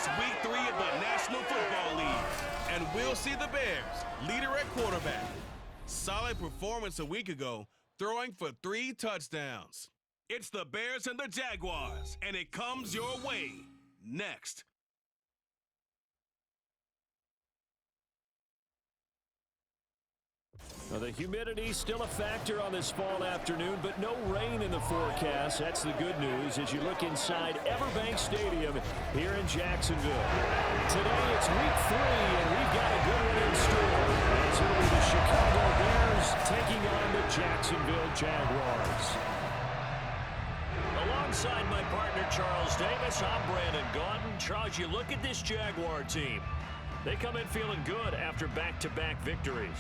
It's week 3 of the National Football League, and we'll see the Bears, leader at quarterback. Solid performance a week ago, throwing for 3 touchdowns. It's the Bears and the Jaguars, and it comes your way next. Well, the humidity's still a factor on this fall afternoon, but no rain in the forecast. That's the good news as you look inside Everbank Stadium here in Jacksonville. Today it's week 3, and we've got a good one in store. As it'll be the Chicago Bears taking on the Jacksonville Jaguars. Alongside my partner Charles Davis, I'm Brandon Gaudin. Charles, you look at this Jaguar team. They come in feeling good after back-to-back victories.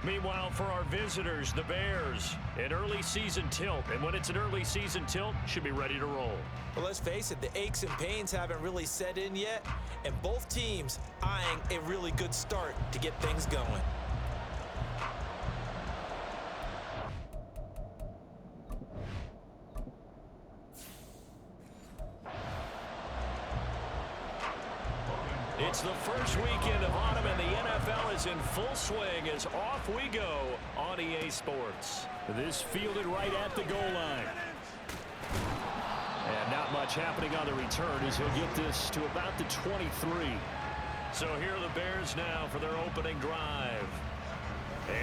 Meanwhile, for our visitors, the Bears, an early season tilt. And when it's an early season tilt, should be ready to roll. Well, let's face it, the aches and pains haven't really set in yet, and both teams eyeing a really good start to get things going. It's the first weekend of autumn, and the NFL is in full swing as off we go on EA Sports. This fielded right at the goal line. And not much happening on the return as he'll get this to about the 23. So here are the Bears now for their opening drive.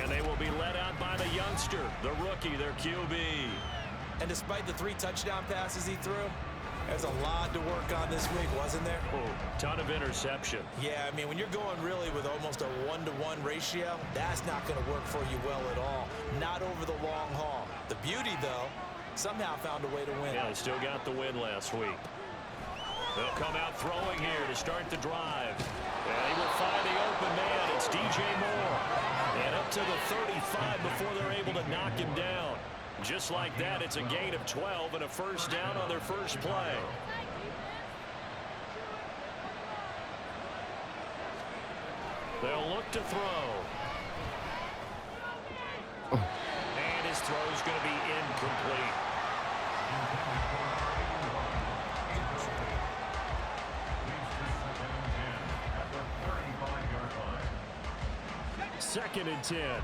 And they will be led out by the youngster, the rookie, their QB. And despite the 3 touchdown passes he threw, there's a lot to work on this week, wasn't there? Oh, ton of interception. Yeah, I mean, when you're going really with almost a 1-to-1 ratio, that's not going to work for you well at all. Not over the long haul. The beauty, though, somehow found a way to win. Yeah, they still got the win last week. They'll come out throwing here to start the drive. And he will find the open man. It's DJ Moore. And up to the 35 before they're able to knock him down. Just like that, it's a gain of 12 and a first down on their first play. They'll look to throw. And his throw is going to be incomplete. Second and 10.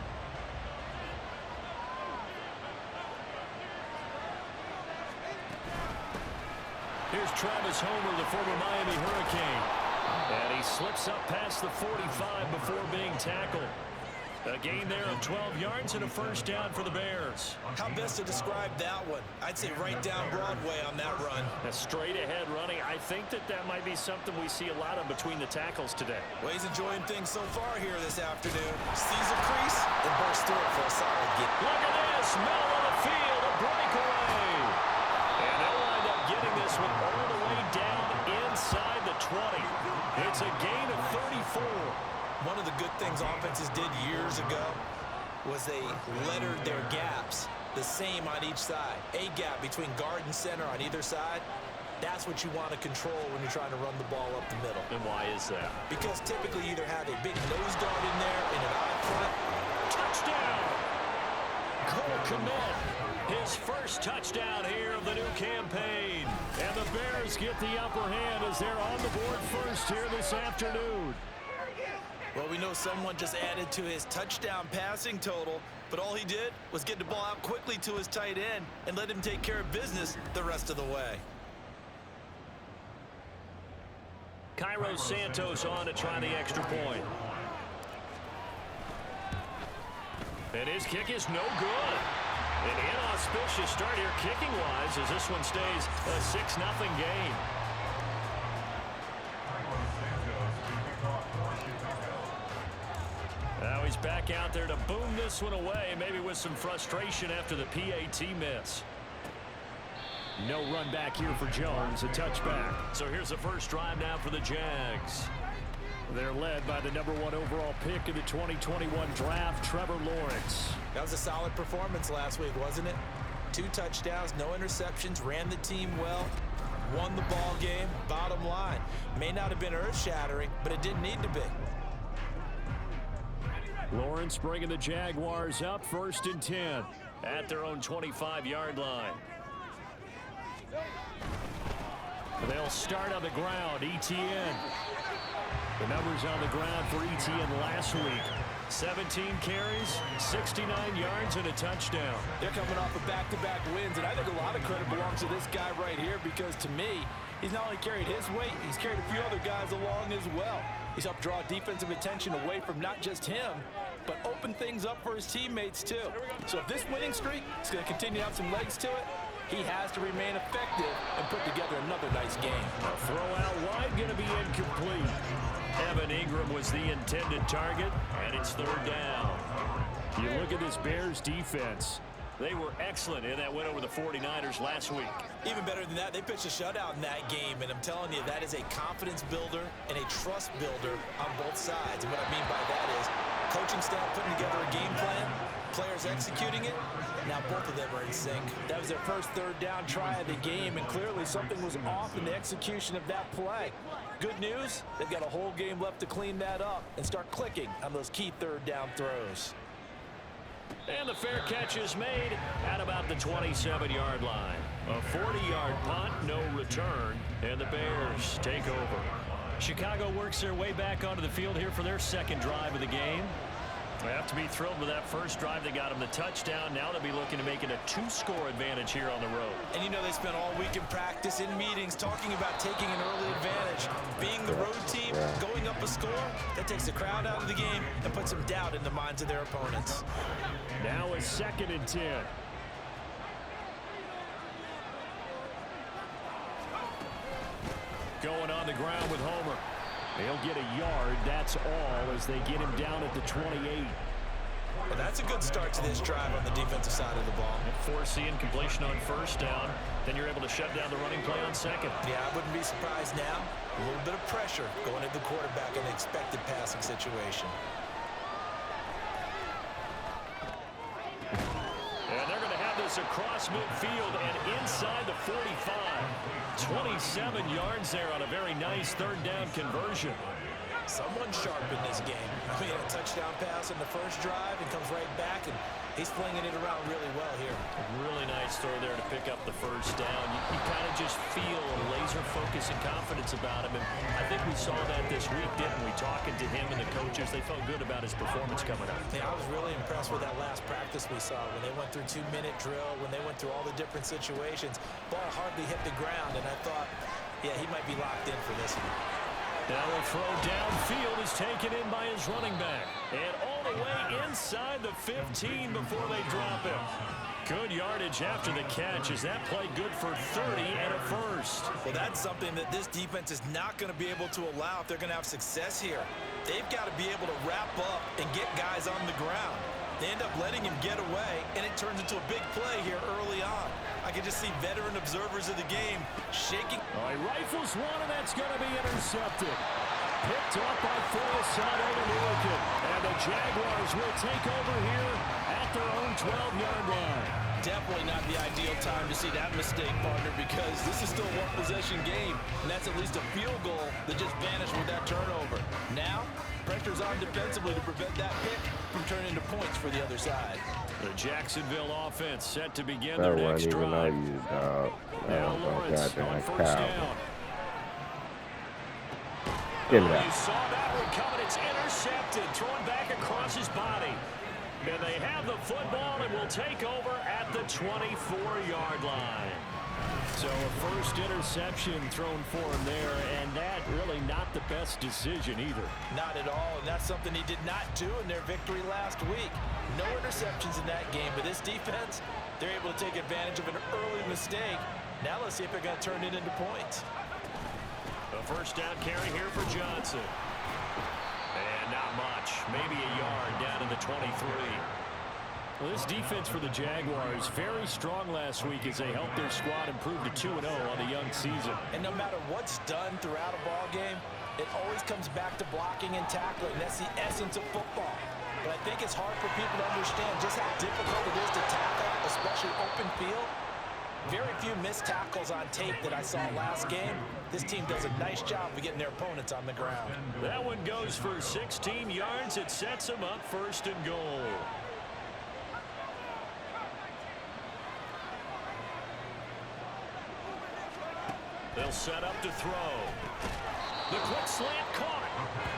Here's Travis Homer, the former Miami Hurricane. And he slips up past the 45 before being tackled. A gain there of 12 yards and a first down for the Bears. How best to describe that one? I'd say right down Broadway on that run. A straight ahead running. I think that might be something we see a lot of between the tackles today. Well, he's enjoying things so far here this afternoon. Sees a crease and bursts through it for a solid get. Look at this. Middle of the field. A breakaway. And they'll wind up getting this one all the way down inside the 20. It's a gain of 34. One of the good things offenses did years ago was they lettered their gaps the same on each side. A gap between guard and center on either side. That's what you want to control when you're trying to run the ball up the middle. And why is that? Because typically you either have a big nose guard in there and an eye front. Touchdown! Cole Kmet, his first touchdown here of the new campaign. And the Bears get the upper hand as they're on the board first here this afternoon. Well, we know someone just added to his touchdown passing total, but all he did was get the ball out quickly to his tight end and let him take care of business the rest of the way. Cairo Santos on to try the extra point. And his kick is no good. An inauspicious start here kicking-wise as this one stays a 6-0 game. Now he's back out there to boom this one away, maybe with some frustration after the PAT miss. No run back here for Jones, a touchback. So here's the first drive now for the Jags. They're led by the #1 overall pick in the 2021 draft, Trevor Lawrence. That was a solid performance last week, wasn't it? 2 touchdowns, no interceptions, ran the team well, won the ball game. Bottom line, may not have been earth-shattering, but it didn't need to be. Lawrence bringing the Jaguars up, 1st and 10 at their own 25-yard line. They'll start on the ground. ETN. The numbers on the ground for ETN last week. 17 carries, 69 yards, and a touchdown. They're coming off of back-to-back wins, and I think a lot of credit belongs to this guy right here because, to me, he's not only carried his weight, he's carried a few other guys along as well. He's helped draw defensive attention away from not just him, but open things up for his teammates, too. So if this winning streak is going to continue to have some legs to it, he has to remain effective and put together another nice game. A throw out wide going to be incomplete. Evan Ingram was the intended target, and it's third down. You look at this Bears defense. They were excellent in that win over the 49ers last week. Even better than that, they pitched a shutout in that game, and I'm telling you, that is a confidence builder and a trust builder on both sides. And what I mean by that is coaching staff putting together a game plan, players executing it. Now both of them are in sync. That was their first third down try of the game, and clearly something was off in the execution of that play. Good news, they've got a whole game left to clean that up and start clicking on those key third down throws. And the fair catch is made at about the 27-yard line. A 40-yard punt, no return, and the Bears take over. Chicago works their way back onto the field here for their second drive of the game. They have to be thrilled with that first drive. They got them the touchdown. Now they'll be looking to make it a 2-score advantage here on the road. And you know they spent all week in practice, in meetings, talking about taking an early advantage. Being the road team, going up a score, that takes the crowd out of the game and puts some doubt in the minds of their opponents. Now a 2nd and 10. Going on the ground with Homer. They'll get a yard, that's all, as they get him down at the 28. Well, that's a good start to this drive on the defensive side of the ball. Force the incompletion on first down. Then you're able to shut down the running play on second. Yeah, I wouldn't be surprised now. A little bit of pressure going at the quarterback in an expected passing situation. And they're going to have this across midfield and inside the 45. 27 yards there on a very nice third down conversion. Someone sharp in this game. I mean, a touchdown pass in the first drive and comes right back, and he's flinging it around really well here. Really nice throw there to pick up the first down. You kind of just feel a laser focus and confidence about him, and I think we saw that this week, didn't we? Talking to him and the coaches, they felt good about his performance coming up. Yeah, I was really impressed with that last practice we saw when they went through 2-minute drill, when they went through all the different situations. Ball hardly hit the ground, and I thought, yeah, he might be locked in for this one. Now a throw downfield is taken in by his running back. And all the way inside the 15 before they drop him. Good yardage after the catch. Is that play good for 30 and a first? Well, that's something that this defense is not going to be able to allow if they're going to have success here. They've got to be able to wrap up and get guys on the ground. They end up letting him get away, and it turns into a big play here early on. I can just see veteran observers of the game shaking. Oh, he rifles one, and that's going to be intercepted. Picked up by Forsythe over Newton. And the Jaguars will take over here at their own 12-yard line. Definitely not the ideal time to see that mistake, partner, because this is still a one-possession game, and that's at least a field goal that just vanished with that turnover. Now, pressure's on defensively to prevent that pick from turning into points for the other side. The Jacksonville offense set to begin their next drive. Now Lawrence on first down. Give me that. You saw that one coming. It's intercepted, thrown back across his body. And they have the football and will take over at the 24-yard line. So a first interception thrown for him there, and that really not the best decision either. Not at all, and that's something he did not do in their victory last week. No interceptions in that game, but this defense, they're able to take advantage of an early mistake. Now let's see if they're going to turn it into points. A first down carry here for Johnson. And not much, maybe a yard down to the 23. Well, this defense for the Jaguars, very strong last week as they helped their squad improve to 2-0 on the young season. And no matter what's done throughout a ball game, it always comes back to blocking and tackling. That's the essence of football. But I think it's hard for people to understand just how difficult it is to tackle, especially open field. Very few missed tackles on tape that I saw last game. This team does a nice job of getting their opponents on the ground. That one goes for 16 yards. It sets them up first and goal. The They'll set up to throw. The quick slant caught.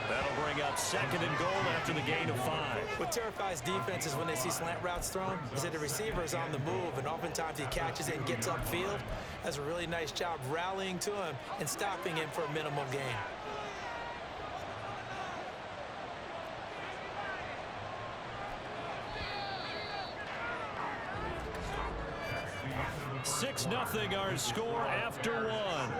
That'll bring up 2nd and goal after the gain of 5. What terrifies defenses when they see slant routes thrown is that the receiver is on the move, and oftentimes he catches it and gets upfield. Does a really nice job rallying to him and stopping him for a minimal gain. Nothing our score after 1.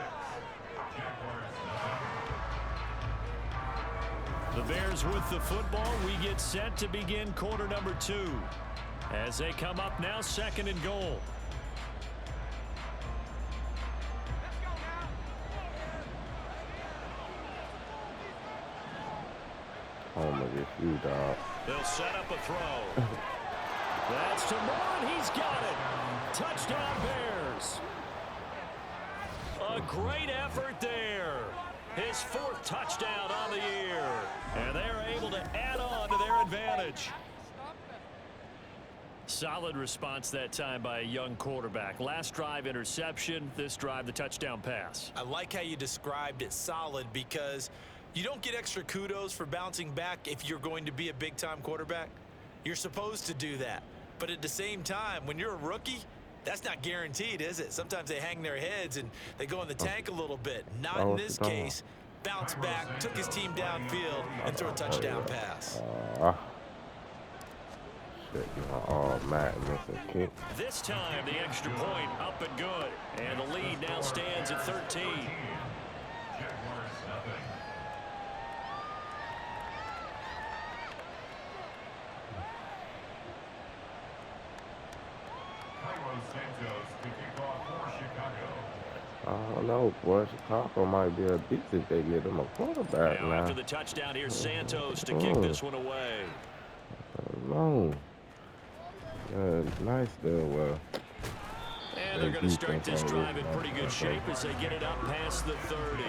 The Bears with the football. We get set to begin quarter number 2. As they come up now, 2nd and goal. Oh my gosh, you dog. They'll set up a throw. That's to Moore, and he's got it. Touchdown, Bears. A great effort there. His 4th touchdown on the year. And they're able to add on to their advantage. Solid response that time by a young quarterback. Last drive, interception. This drive, the touchdown pass. I like how you described it, solid, because you don't get extra kudos for bouncing back if you're going to be a big-time quarterback. You're supposed to do that. But at the same time, when you're a rookie, that's not guaranteed, is it? Sometimes they hang their heads and they go in the tank a little bit. Not in this case. Bounced back, took his team downfield, and threw a touchdown pass. Shit, Madden missing kick. This time, the extra point up and good. And the lead now stands at 13. I don't know, boy. Chicago might be a beast if they get him a quarterback now. After the touchdown, here's Santos to kick this one away. No. Nice there, well. And they're going to start this drive in pretty good shape as they get it up past the 30.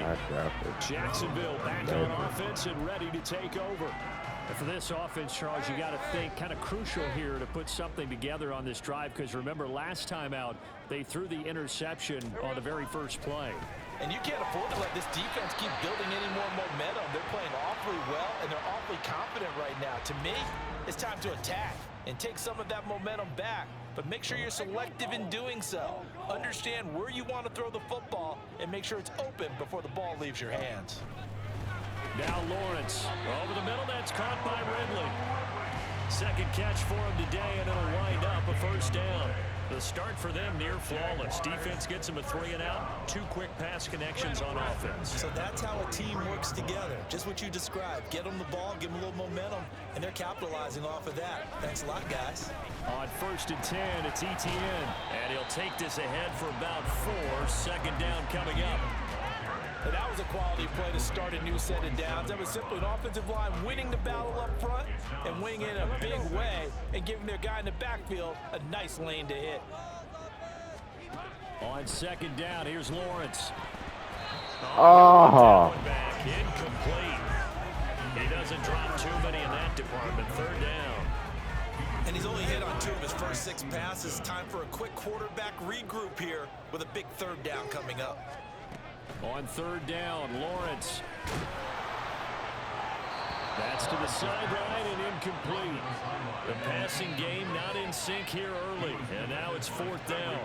Jacksonville back on offense and ready to take over. And for this offense, Charles, you got to think kind of crucial here to put something together on this drive, because remember last time out they threw the interception on the very first play. And you can't afford to let this defense keep building any more momentum. They're playing awfully well, and they're awfully confident right now. To me, it's time to attack and take some of that momentum back. But make sure you're selective in doing so. Understand where you want to throw the football and make sure it's open before the ball leaves your hands. Now Lawrence over the middle. That's caught by Ridley. Second catch for him today, and it'll wind up a first down. The start for them near flawless. Defense gets them a 3 and out. 2 quick pass connections on offense. So that's how a team works together. Just what you described. Get them the ball, give them a little momentum, and they're capitalizing off of that. Thanks a lot, guys. On 1st and 10, it's ETN. And he'll take this ahead for about 4. Second down coming up. And that was a quality play to start a new set of downs. That was simply an offensive line winning the battle up front and winning it in a big way and giving their guy in the backfield a nice lane to hit. On 2nd down, here's Lawrence. Back, incomplete. He doesn't drop too many in that department. 3rd down. And he's only hit on 2 of his first 6 passes. Time for a quick quarterback regroup here with a big 3rd down coming up. On 3rd down, Lawrence. That's to the sideline and incomplete. The passing game not in sync here early, and now it's 4th down.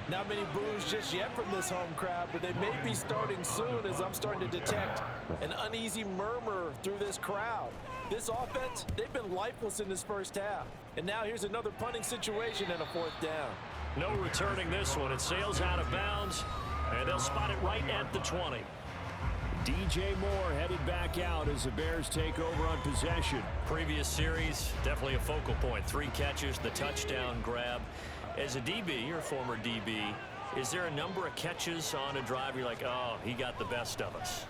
Not many boos just yet from this home crowd, but they may be starting soon as I'm starting to detect an uneasy murmur through this crowd. This offense, they've been lifeless in this first half. And now here's another punting situation and a 4th down. No returning this one. It sails out of bounds. And they'll spot it right at the 20. DJ Moore headed back out as the Bears take over on possession. Previous series, definitely a focal point. 3 catches, the touchdown grab. As a DB, you're a former DB, is there a number of catches on a drive you're like, oh, he got the best of us?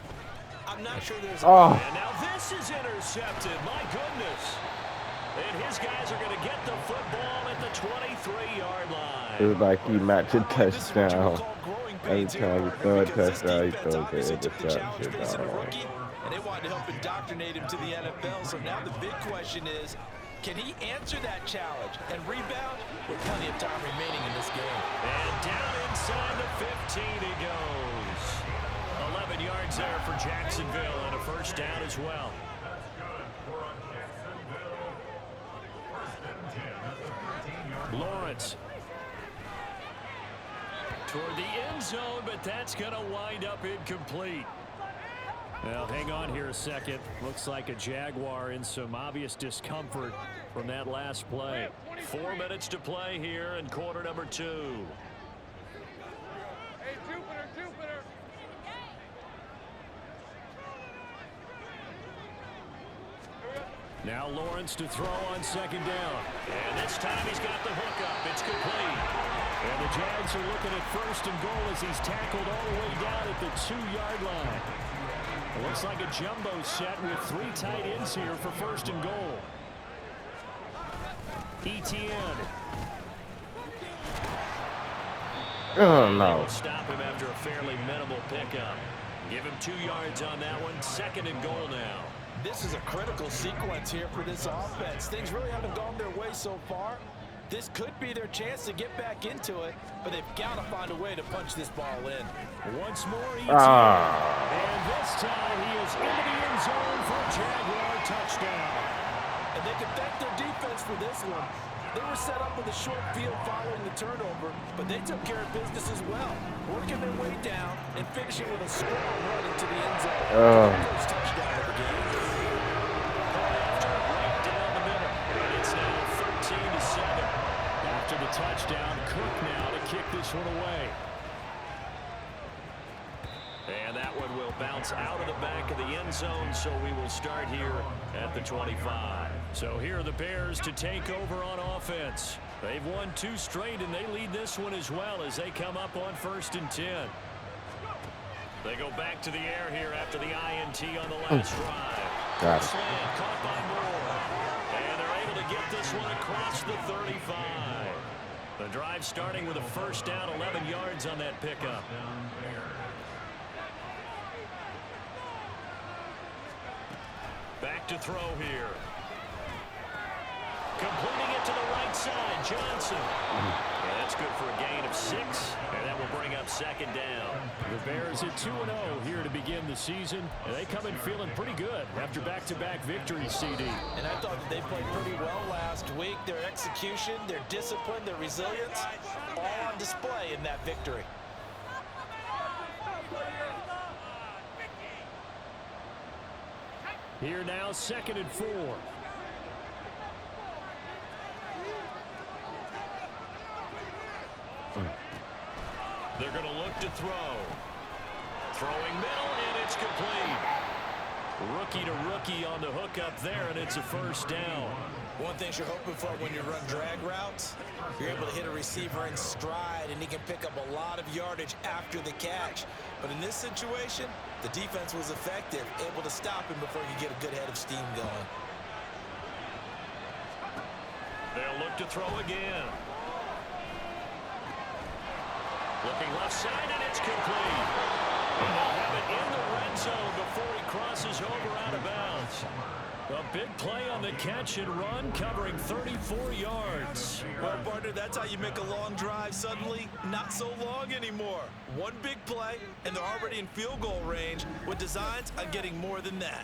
I'm not sure there's And now this is intercepted. My goodness. And his guys are going to get the football at the 23-yard line. It was like he matched a touchdown. Every time he throw a touchdown, he throws the interception. And they wanted to help indoctrinate him to the NFL. So now the big question is, can he answer that challenge and rebound with plenty of time remaining in this game? And down inside the 15 he goes. yards there for Jacksonville and a first down as well. Lawrence toward the end zone, but that's going to wind up incomplete. Well, hang on here a second. Looks like a Jaguar in some obvious discomfort from that last play. 4 minutes to play here in quarter number 2. Hey, Jupiter. Now Lawrence to throw on second down. And this time he's got the hookup. It's complete. And the Jags are looking at first and goal as he's tackled all the way down at the 2-yard line. It looks like a jumbo set with 3 tight ends here for first and goal. ETN. Oh, no. They'll stop him after a fairly minimal pickup. Give him 2 yards on that one. Second and goal now. This is a critical sequence here for this offense. Things really haven't gone their way so far. This could be their chance to get back into it, but they've got to find a way to punch this ball in. Once more, and this time he is into the end zone for a Jaguar touchdown. And they can thank their defense for this one. They were set up with a short field following the turnover, but they took care of business as well, working their way down and finishing with a strong run into the end zone. First touchdown of the game. Right down the middle, and it's now 13-7. After the touchdown, Cook now to kick this one away. And that one will bounce out of the back of the end zone, so we will start here at the 25. So here are the Bears to take over on offense. They've won 2 straight, and they lead this one as well as they come up on 1st and 10. They go back to the air here after the INT on the last drive. Got it. Slant caught by Moore. And they're able to get this one across the 35. The drive starting with a first down, 11 yards on that pickup. Back to throw here. Completing it to the right side, Johnson. And that's good for a gain of 6, and that will bring up second down. The Bears at 2-0 here to begin the season. And they come in feeling pretty good after back-to-back victories, CD. And I thought that they played pretty well last week. Their execution, their discipline, their resilience, all on display in that victory. Here now, 2nd and 4. They're going to look to throw. Throwing middle, and it's complete. Rookie to rookie on the hookup there, and it's a first down. One thing you're hoping for when you run drag routes, you're able to hit a receiver in stride, and he can pick up a lot of yardage after the catch. But in this situation, the defense was effective, able to stop him before you get a good head of steam going. They'll look to throw again. Looking left side, and it's complete. And they'll have it in the red zone before he crosses over out of bounds. A big play on the catch and run, covering 34 yards. Well, partner, that's how you make a long drive suddenly not so long anymore. One big play, and they're already in field goal range with designs on getting more than that.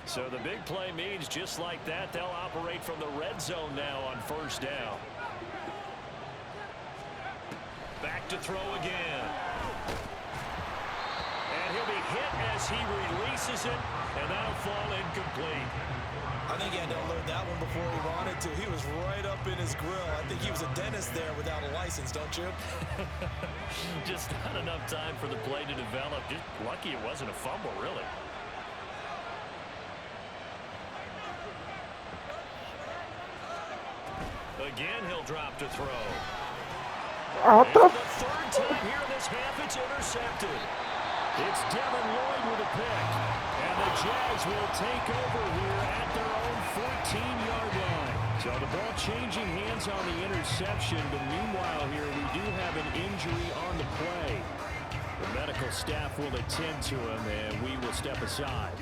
So the big play means just like that, they'll operate from the red zone now on first down. Back to throw again. And he'll be hit as he releases it, and that'll fall incomplete. I think he had to unload that one before he wanted to. He was right up in his grill. I think he was a dentist there without a license, don't you? Just not enough time for the play to develop. Just lucky it wasn't a fumble, really. Again, he'll drop to throw. What the? The third time here in this half, it's intercepted. It's Devin Lloyd with a pick. And the Jags will take over here at their own 14-yard line. So the ball changing hands on the interception, but meanwhile here we do have an injury on the play. The medical staff will attend to him, and we will step aside.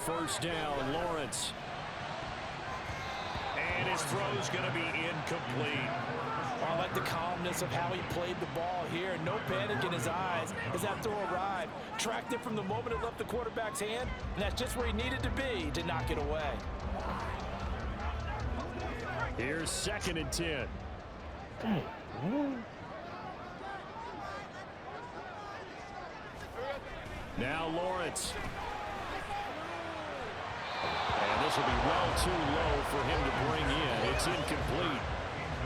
first down. Lawrence. And his throw's going to be incomplete. I like the calmness of how he played the ball here. No panic in his eyes as that throw arrived. Tracked it from the moment it left the quarterback's hand, and that's just where he needed to be to knock it away. Here's 2nd and 10. Now Lawrence. And this will be well too low for him to bring in. It's incomplete.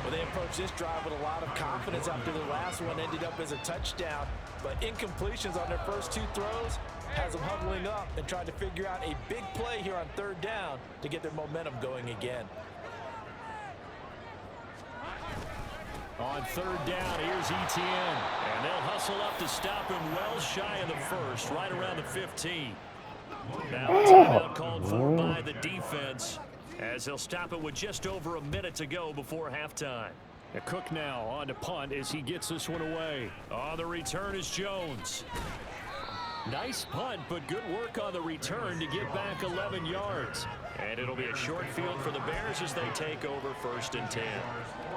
Well, they approached this drive with a lot of confidence after the last one ended up as a touchdown. But incompletions on their first 2 throws has them huddling up and trying to figure out a big play here on 3rd down to get their momentum going again. On 3rd down, here's ETN. And they'll hustle up to stop him well shy of the first, right around the 15. Now a timeout called for by the defense, as they'll stop it with just over a minute to go before halftime. Cook now on to punt as he gets this one away. On the return is Jones. Nice punt, but good work on the return to get back 11 yards. And it'll be a short field for the Bears as they take over 1st and 10.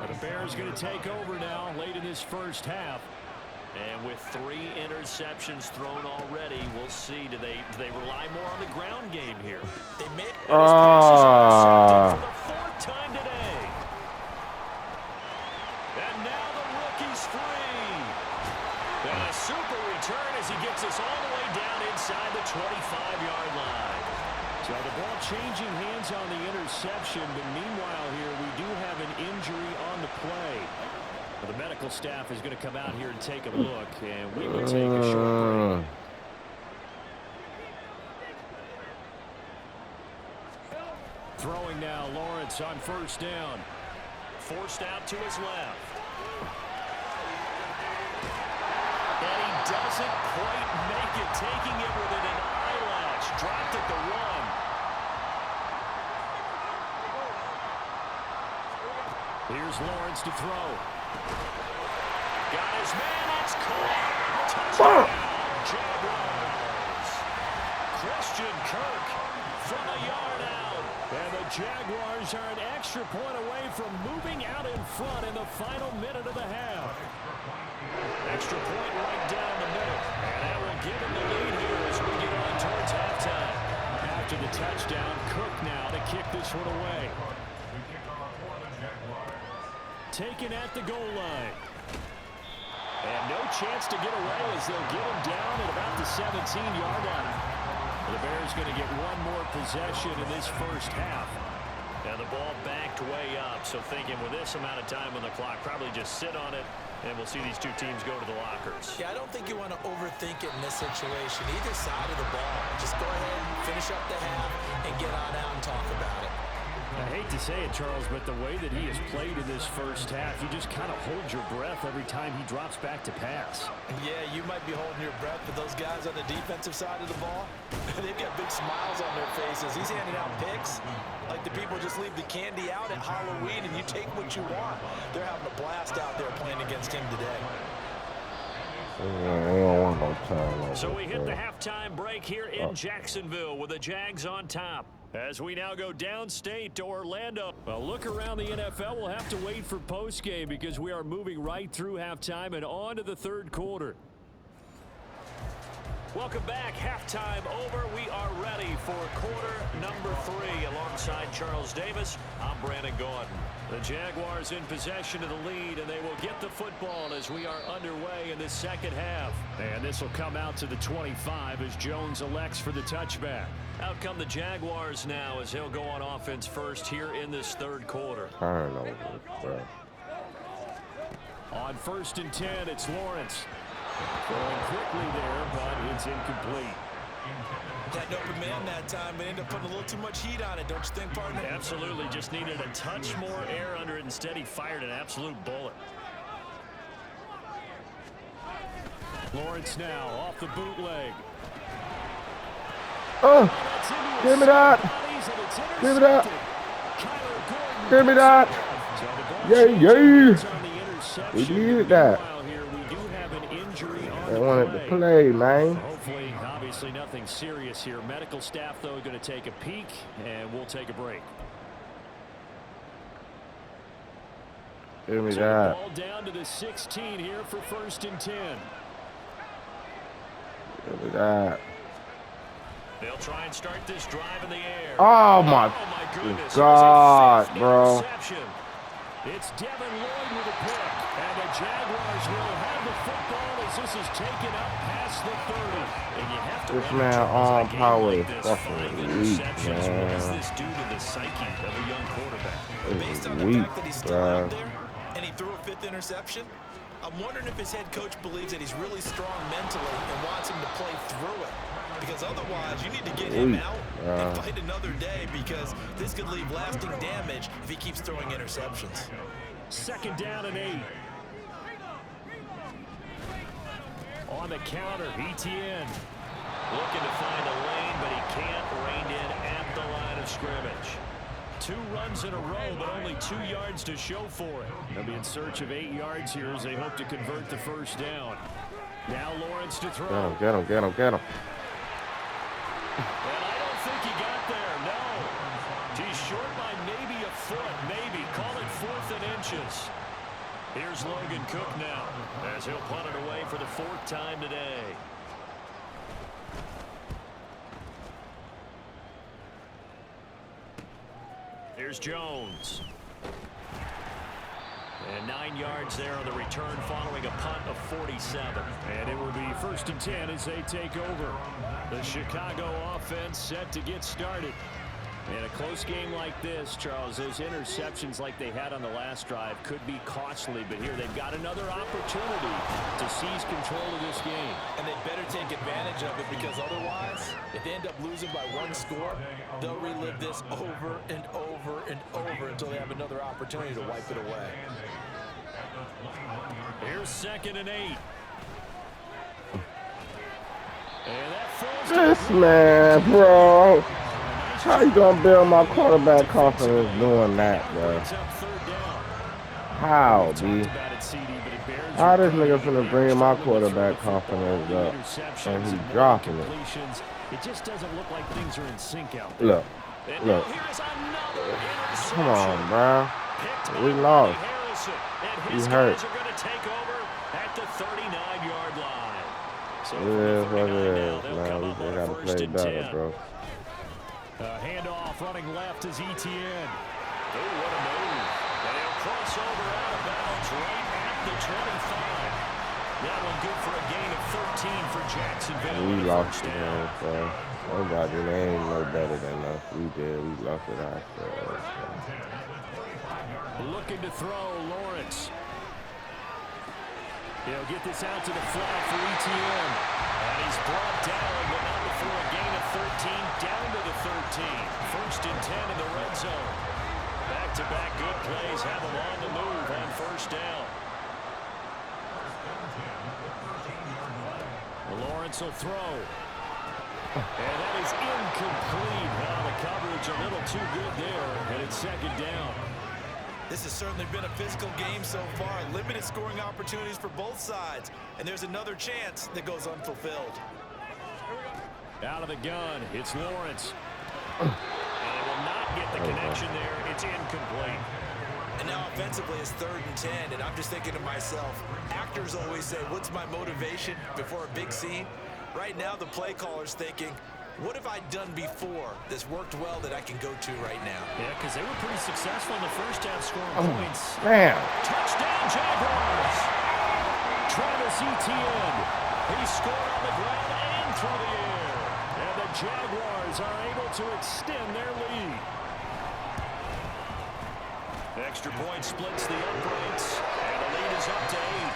The Bears going to take over now late in this first half. And with 3 interceptions thrown already, we'll see. Do they rely more on the ground game here? They made for the 4th time today. And now the rookie's free. And a super return as he gets us all the way down inside the 25-yard line. So the ball changing hands on the interception, but meanwhile here we do have an injury on the play. The medical staff is going to come out here and take a look, and we will take a short break. Throwing now, Lawrence on 1st down. Forced out to his left. And he doesn't quite make it, taking it within an eyelash. Dropped at the 1. Here's Lawrence to throw. Got his man, it's caught. Touchdown, Jaguars. Christian Kirk from a yard out. And the Jaguars are an extra point away from moving out in front in the final minute of the half. Extra point right down the middle. And that will give him the lead here as we get on towards halftime. After the touchdown, Cook now to kick this one away. Taken at the goal line. And no chance to get away as they'll get him down at about the 17-yard line. The Bears going to get one more possession in this first half. Now the ball backed way up, so thinking with this amount of time on the clock, probably just sit on it, and we'll see these 2 teams go to the lockers. Yeah, I don't think you want to overthink it in this situation. Either side of the ball, just go ahead, finish up the half, and get on out and talk about it. I hate to say it, Charles, but the way that he has played in this first half, you just kind of hold your breath every time he drops back to pass. Yeah, you might be holding your breath, but those guys on the defensive side of the ball, they've got big smiles on their faces. He's handing out picks like the people just leave the candy out at Halloween and you take what you want. They're having a blast out there playing against him today. So we hit the halftime break here in Jacksonville with the Jags on top. As we now go downstate to Orlando. Well, look around the NFL. We'll have to wait for postgame because we are moving right through halftime and on to the 3rd quarter. Welcome back. Halftime over. We are ready for quarter number 3. Alongside Charles Davis, I'm Brandon Gordon. The Jaguars in possession of the lead, and they will get the football as we are underway in this second half. And this will come out to the 25 as Jones elects for the touchback. Out come the Jaguars now as he'll go on offense first here in this 3rd quarter. On 1st and 10, it's Lawrence. Going quickly there, but it's incomplete. Had an open man that time, but ended up putting a little too much heat on it, don't you think, partner? Absolutely, just needed a touch more air under it. Instead, he fired an absolute bullet. Lawrence now off the bootleg. Oh, give me that. Give me that. Give me that. Yeah. We needed that. I wanted to play, man. Hopefully Obviously nothing serious here. Medical staff, though, going to take a peek, and we'll take a break. Give me So that. the ball down to the 16 here for 1st and 10. Give me that. They'll try and start this drive in the air. Oh my goodness. God, bro. It's Devin Lloyd with a pick. And the Jaguars will have the football as this is taken up past the 30. And you have to This man arm power is fucking weak, What does man. this do to the psyche of a young quarterback? Based on the Weak, fact that he's still bro. out there and he threw a 5th interception, I'm wondering if his head coach believes that he's really strong mentally and wants him to play through it. Because otherwise, you need to get him out and fight another day, because this could leave lasting damage if he keeps throwing interceptions. 2nd down and 8. On the counter, ETN looking to find a lane, but he can't rein in at the line of scrimmage. 2 runs in a row, but only 2 yards to show for it. They'll be in search of 8 yards here as they hope to convert the 1st down. Now Lawrence to throw. Get him, get him, get him. And I don't think he got there, no. He's short by maybe a foot, maybe. Call it 4th and inches. Here's Logan Cook now as he'll punt it away for the 4th time today. Here's Jones. And 9 yards there on the return following a punt of 47. And it will be 1st and 10 as they take over. The Chicago offense set to get started. In a close game like this, Charles, those interceptions like they had on the last drive could be costly, but here they've got another opportunity to seize control of this game. And they better take advantage of it, because otherwise, if they end up losing by 1 score, they'll relive this over and over and over until they have another opportunity to wipe it away. Here's 2nd and 8. And that falls to This man, bro. How you gonna build my quarterback confidence doing that, bro? How, B? How this nigga finna bring my quarterback confidence up and he dropping it? It just doesn't look like things are in sync out there. Look, look. Come on, bro. We lost. We hurt. Are going to take over at the 39-yard line. So It is what it is, man. We just gotta play better, bro. Handoff running left is ETN. Oh, what a move. And he'll cross over out of bounds right at the 25. That one good for a gain of 13 for Jacksonville. We lost the game, bro. Nobody, they ain't no better than us. We did. We lost it ourselves. Looking to throw, Lawrence. He'll get this out to the flat for ETN. And he's brought down, but not before a gain of 13, down to the 13. 1st and 10 in the red zone. Back-to-back good plays have him on the move on 1st down. Lawrence will throw. And that is incomplete. Now the coverage a little too good there, and it's 2nd down. This has certainly been a physical game so far. Limited scoring opportunities for both sides. And there's another chance that goes unfulfilled. Out of the gun, it's Lawrence. And it will not get the connection there. It's incomplete. And now offensively it's 3rd and 10. And I'm just thinking to myself, actors always say, what's my motivation before a big scene? Right now the play caller's thinking, what have I done before that's worked well that I can go to right now? Yeah, because they were pretty successful in the 1st half scoring points. Man. Touchdown, Jaguars! Travis Etienne. He scored on the ground and through the air. And the Jaguars are able to extend their lead. The extra point splits the uprights, and the lead is up to 8.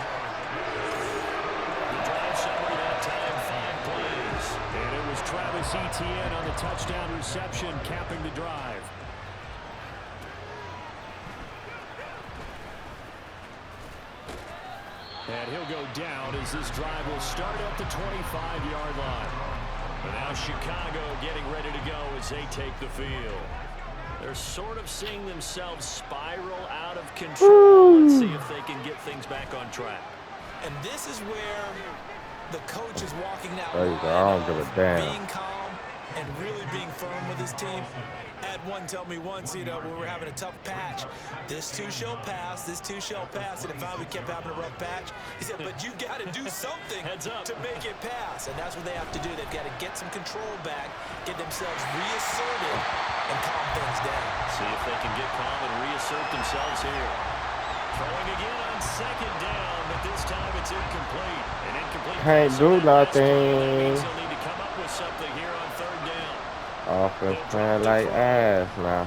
The drive summary that time, 5 plays. And it was Travis Etienne on the touchdown reception, capping the drive. And he'll go down as this drive will start at the 25-yard line. And now Chicago getting ready to go as they take the field. They're sort of seeing themselves spiral out of control. Let's see if they can get things back on track. And this is where the coach is walking that There you go. I don't give a damn. being calm and really being firm with his team. I had one tell me once, you know, when we were having a tough patch, this too shall pass, this too shall pass. And if we kept having a rough patch, he said, but you got to do something to make it pass. And that's what they have to do. They've got to get some control back, get themselves reasserted, and calm things down. See if they can get calm and reassert themselves here. Throwing again on second down, but this time it's incomplete. An incomplete. Can't do nothing. They'll need to come up with something here on third down. Offense playing like ass now.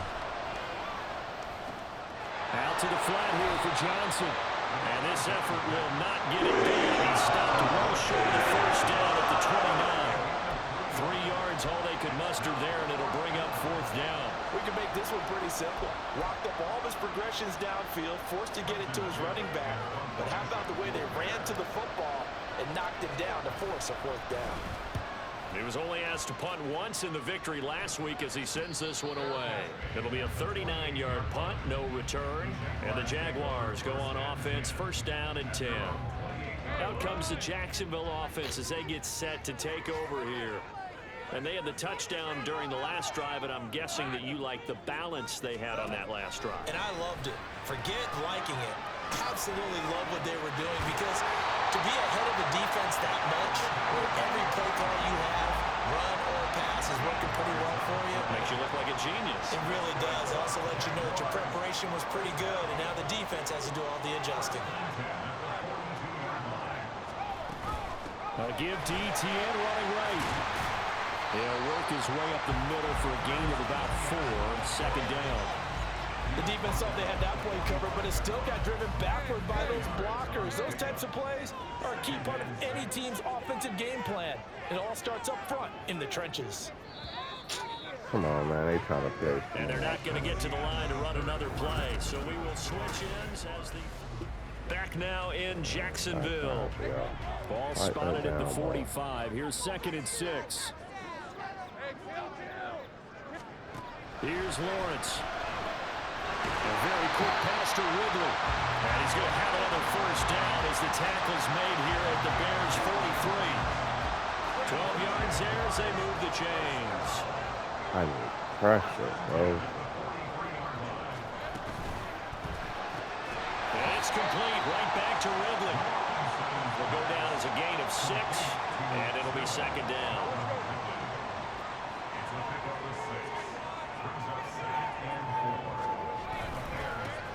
Out to the flat here for Johnson. And this effort will not get it done. He stopped well short of the first down at the 29. 3 yards, all they could muster there, and it'll bring up fourth down. We can make this one pretty simple. Locked up all of his progressions downfield, forced to get it to his running back. But how about the way they ran to the football and knocked him down to force a fourth down? He was only asked to punt once in the victory last week as he sends this one away. It'll be a 39-yard punt, no return. And the Jaguars go on offense, first down and 10. Out comes the Jacksonville offense as they get set to take over here. And they had the touchdown during the last drive, and I'm guessing that you like the balance they had on that last drive. And I loved it. Forget liking it. Absolutely love what they were doing, because to be ahead of the defense that much, where every play call you have, run or pass, is working pretty well for you. Makes you look like a genius. It really does. It also lets you know that your preparation was pretty good, and now the defense has to do all the adjusting. A give to ETN running right. He'll work his way up the middle for a gain of about 4, second down. The defense thought they had that play covered, but it still got driven backward by those blockers. Those types of plays are a key part of any team's offensive game plan. It all starts up front in the trenches. Come on, man. They trying to play. And they're not going to get to the line to run another play, so we will switch ends as the... Back now in Jacksonville. Ball spotted at the 45. Here's second and 6. Here's Lawrence. A very quick pass to Ridley. And he's going to have another first down as the tackle's made here at the Bears' 43. 12 yards there as they move the chains. I need pressure, bro. And it's complete right back to Ridley. Will go down as a gain of 6, and it'll be second down.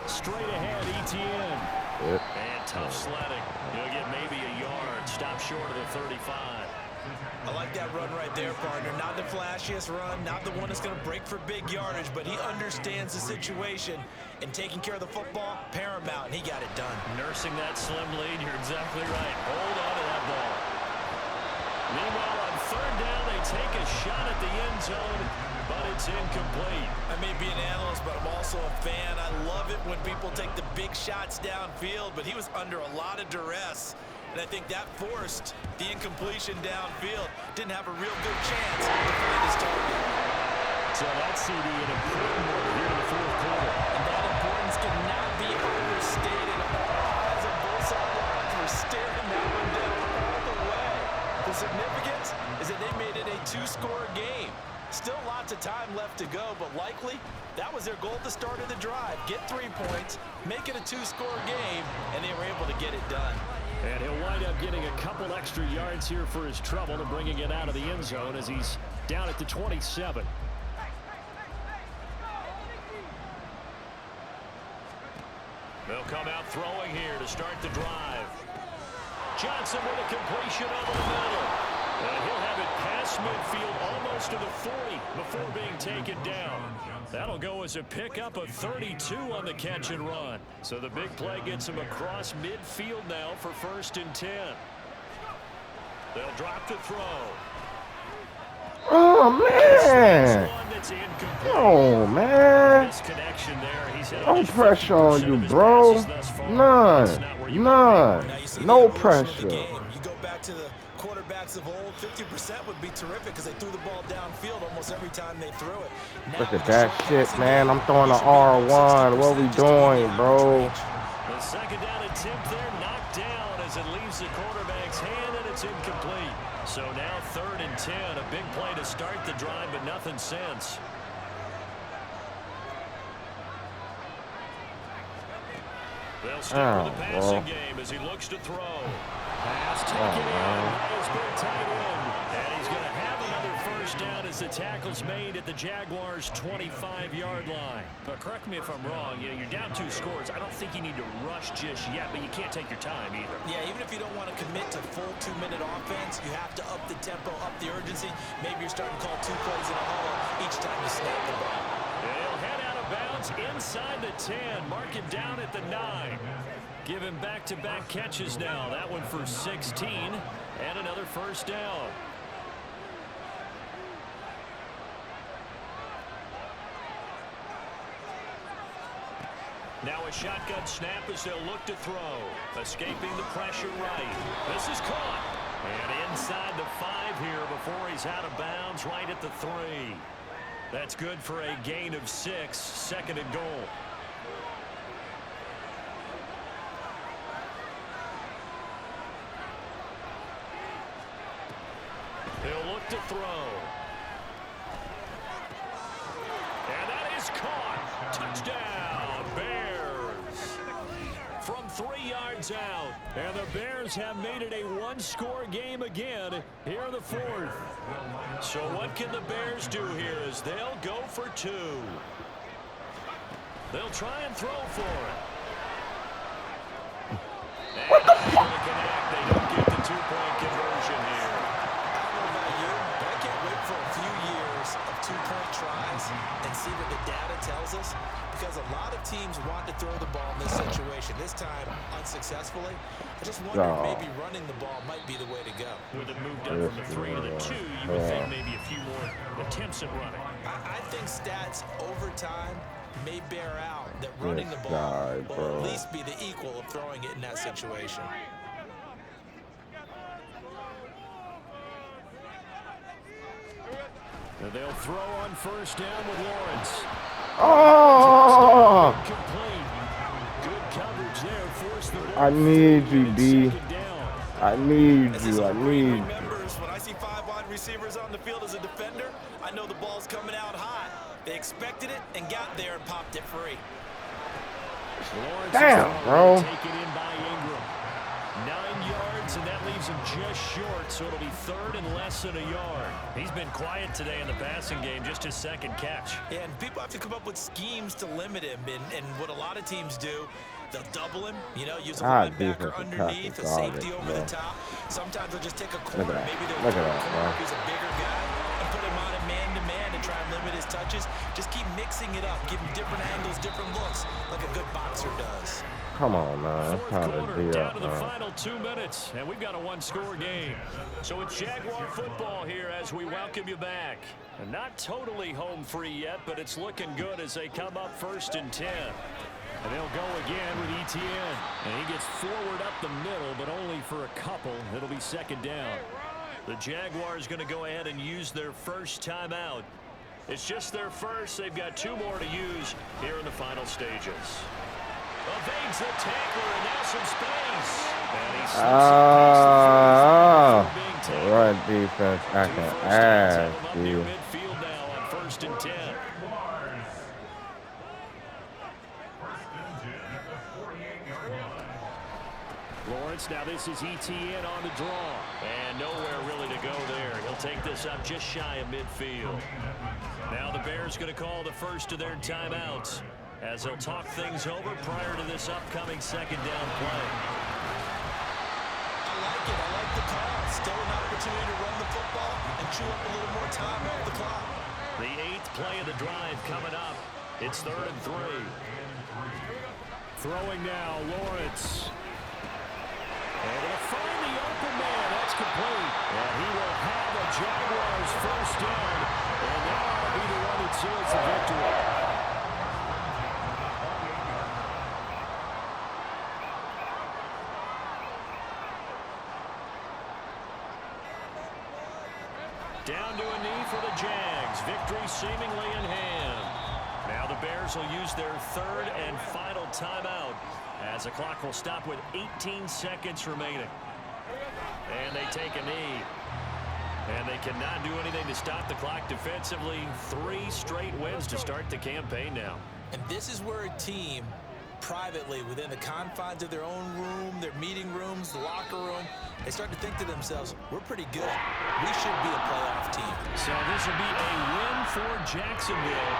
Straight ahead, ETN. Yep. And tough sledding. He'll get maybe a yard. Stop short of the 35. I like that run right there, partner. Not the flashiest run, not the one that's going to break for big yardage, but he understands the situation, and taking care of the football, paramount, and he got it done. Nursing that slim lead, you're exactly right. Hold on to that ball. Meanwhile, on third down, they take a shot at the end zone, but it's incomplete. I may be an analyst, but I'm also a fan. I love it when people take the big shots downfield, but he was under a lot of duress. And I think that forced the incompletion downfield. Didn't have a real good chance to find his target. So that CD an important one here in the fourth quarter. And that importance cannot be overstated. All eyes on both sidelines were staring that one down all the way. The significance is that they made it a 2-score game. Still lots of time left to go, but likely that was their goal at the start of the drive. Get 3 points, make it a 2-score game, and they were able to get it done. And he'll wind up getting a couple extra yards here for his trouble and bringing it out of the end zone as he's down at the 27. They'll come out throwing here to start the drive. Johnson with a completion over the middle. And he'll have it past midfield almost to the 40 before being taken down. That'll go as a pickup of 32 on the catch and run. So the big play gets him across midfield now for first and 10. They'll drop to throw. Oh, man. Oh, man. Disconnection there. He's No pressure on you, bro. None. None. No pressure. You go back to the quarterbacks of old, 50% would be terrific because they threw the ball downfield almost every time they threw it. Look at that shit, man. I'm throwing an R1. What we doing, bro? The second down attempt there knocked down as it leaves the quarterback's hand, and it's That's incomplete. So now 3rd and 10. A big play to start the drive, but nothing since. They'll stick with the passing game as he looks to throw. Pass taken in. That is good tight end. And he's going to have another first down as the tackle's made at the Jaguars' 25-yard line. But correct me if I'm wrong. You know, you're down 2 scores. I don't think you need to rush just yet, but you can't take your time either. Yeah, even if you don't want to commit to full 2-minute offense, you have to up the tempo, up the urgency. Maybe you're starting to call 2 plays in a huddle each time you snap the ball. They'll head out of bounds inside the 10. Mark him down at the 9. Give him back-to-back catches now. That one for 16 and another first down. Now a shotgun snap as they'll look to throw. Escaping the pressure right. This is caught. And inside the 5 here before he's out of bounds right at the 3. That's good for a gain of 6. 2nd and goal. He'll look to throw. And that is caught. Touchdown, Bears. From 3 yards out. And the Bears have made it a 1-score game again here in the 4th. So what can the Bears do here as they'll go for 2. They'll try and throw for it. And they don't get the 2-point conversion here. I can't wait for a few years of 2-point tries and see what the data tells us, because a lot of teams want to throw the ball in this situation. This time, unsuccessfully. I just wonder if maybe running the ball might be the way to go. With it moved up from the 3 to the 2, you would think maybe a few more attempts at running. I think stats over time may bear out that running the ball will at least be the equal of throwing it in that situation. And they'll throw on first down with Lawrence. Oh! Good coverage there. Force the ball. I need you, D. I need you. I need you. When I see 5 wide receivers on the field as a defender, I know the ball's coming out hot. They expected it and got there and popped it free. Damn, bro. Taken in by Ingram. 9 yards, and that leaves him just short, so it'll be 3rd and less than a yard. He's been quiet today in the passing game, just his 2nd catch. Yeah, and people have to come up with schemes to limit him, and what a lot of teams do, they'll double him, you know, use a linebacker underneath, a safety over the top. Sometimes they'll just take a corner. Maybe they'll put a corner if he's a bigger guy and put him on a man-to-man and try and limit his touches. Just keep mixing it up, give him different angles, different looks, like a good boxer does. Come on, man. Fourth quarter, down to the final 2 minutes, and we've got a 1-score game. So it's Jaguar football here as we welcome you back. And not totally home free yet, but it's looking good as they come up 1st and 10. And they'll go again with ETN. And he gets forward up the middle, but only for a couple. It'll be 2nd down. The Jaguars going to go ahead and use their first timeout. It's just their first. They've got 2 more to use here in the final stages. Evades the tackler, and now some space. And he right defense. I can add, dude. Midfield now on 1st and 10. Lawrence, now this is ETN on the draw. And nowhere really to go there. He'll take this up just shy of midfield. Now the Bears going to call the first of their timeouts, as they'll talk things over prior to this upcoming 2nd down play. I like it. I like the call. Still an opportunity to run the football and chew up a little more time off the clock. The 8th play of the drive coming up. It's 3rd and 3. Throwing now, Lawrence. And they'll find the open man. That's complete. And he will have a Jaguars first down. And that'll be the one that seals the victory. Down to a knee for the Jags. Victory seemingly in hand. Now the Bears will use their 3rd and final timeout, as the clock will stop with 18 seconds remaining. And they take a knee. And they cannot do anything to stop the clock defensively. 3 straight wins to start the campaign now. And this is where a team, privately, within the confines of their own room, their meeting rooms, the locker room, they start to think to themselves, we're pretty good. We should be a playoff team. So this will be a win for Jacksonville.